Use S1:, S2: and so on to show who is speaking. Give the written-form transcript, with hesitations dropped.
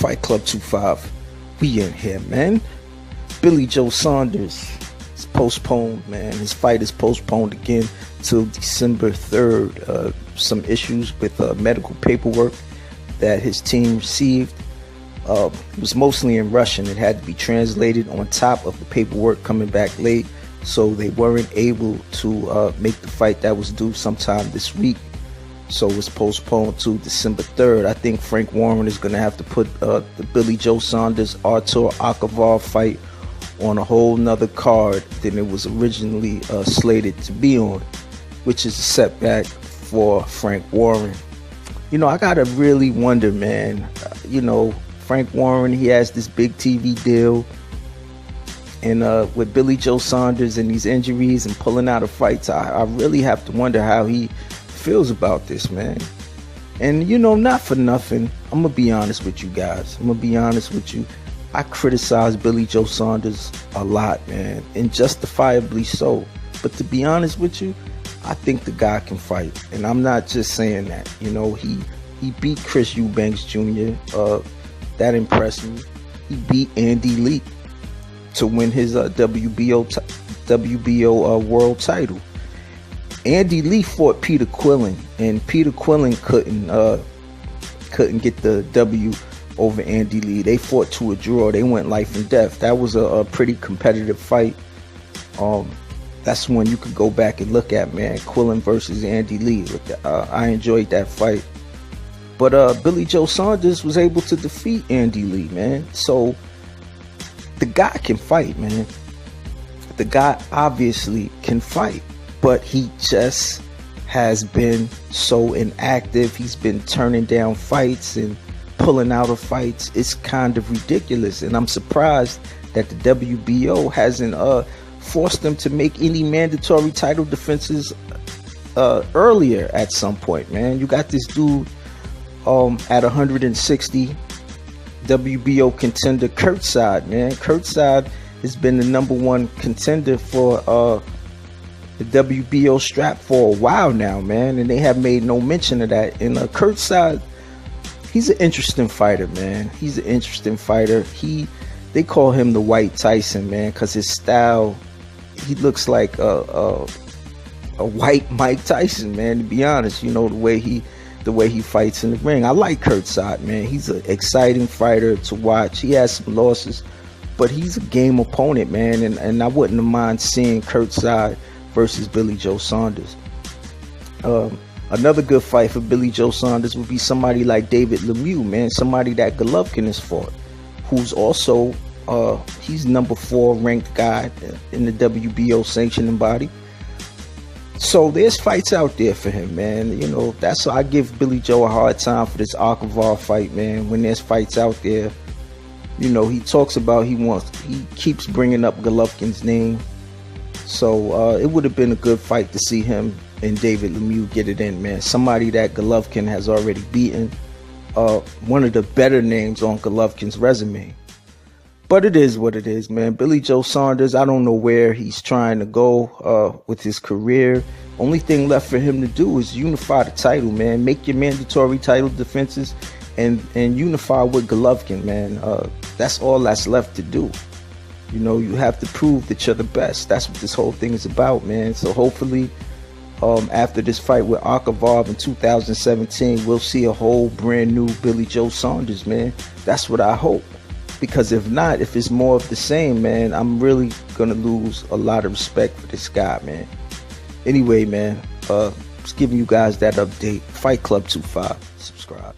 S1: Fight Club 25. We in here, man. Billy Joe Saunders is postponed, man. His fight is postponed again till December 3rd. Some issues with medical paperwork that his team received. It was mostly in Russian. It had to be translated on top of the paperwork coming back late, so they weren't able to make the fight that was due sometime this week. So it's postponed to December 3rd. I think Frank Warren is going to have to put the Billy Joe Saunders Artur Akavov fight on a whole nother card than it was originally slated to be on, which is a setback for Frank Warren. You know, I gotta really wonder, man. Frank Warren, he has this big TV deal, and with Billy Joe Saunders and these injuries and pulling out of fights, I really have to wonder how he feels about this, man. And not for nothing, I'm gonna be honest with you guys. I criticize Billy Joe Saunders a lot, man, and justifiably so. But to be honest with you, I think the guy can fight, and I'm not just saying that. He beat Chris Eubanks Jr. That impressed me. He beat Andy Lee to win his WBO world title. Andy Lee fought Peter Quillen, and Peter Quillen couldn't get the W over Andy Lee. They fought to a draw. They went life and death. That was a pretty competitive fight. That's one you could go back and look at, man. Quillen versus Andy Lee. I enjoyed that fight. But Billy Joe Saunders was able to defeat Andy Lee, man. So the guy can fight, man. The guy obviously can fight, but he just has been so inactive. He's been turning down fights and pulling out of fights. It's kind of ridiculous, and I'm surprised that the WBO hasn't forced him to make any mandatory title defenses earlier at some point, man. You got this dude at 160, WBO contender Kurtzside, man. Kurtzside has been the #1 contender for the WBO strap for a while now, man, and they have made no mention of that. And Kurtzside, he's an interesting fighter, man. He's an interesting fighter. They call him the White Tyson, man, because his style, he looks like a white Mike Tyson, man. To be honest, the way he fights in the ring. I like Kurtzside, man. He's an exciting fighter to watch. He has some losses, but he's a game opponent, man. And I wouldn't have mind seeing Kurtzside versus Billy Joe Saunders. Another good fight for Billy Joe Saunders would be somebody like David Lemieux, man. Somebody that Golovkin has fought, who's also he's #4 ranked guy in the WBO sanctioning body. So there's fights out there for him, man. That's why I give Billy Joe a hard time for this Akavov fight, man. When there's fights out there, he talks about he keeps bringing up Golovkin's name. So it would have been a good fight to see him and David Lemieux get it in, man. Somebody that Golovkin has already beaten. One of the better names on Golovkin's resume. But it is what it is, man. Billy Joe Saunders, I don't know where he's trying to go with his career. Only thing left for him to do is unify the title, man. Make your mandatory title defenses and unify with Golovkin, man. That's all that's left to do. You have to prove that you're the best. That's what this whole thing is about, man. So hopefully, after this fight with Akavov in 2017, we'll see a whole brand new Billy Joe Saunders, man. That's what I hope. Because if not, if it's more of the same, man, I'm really gonna lose a lot of respect for this guy, man. Anyway, man, just giving you guys that update. Fight Club 25. Subscribe.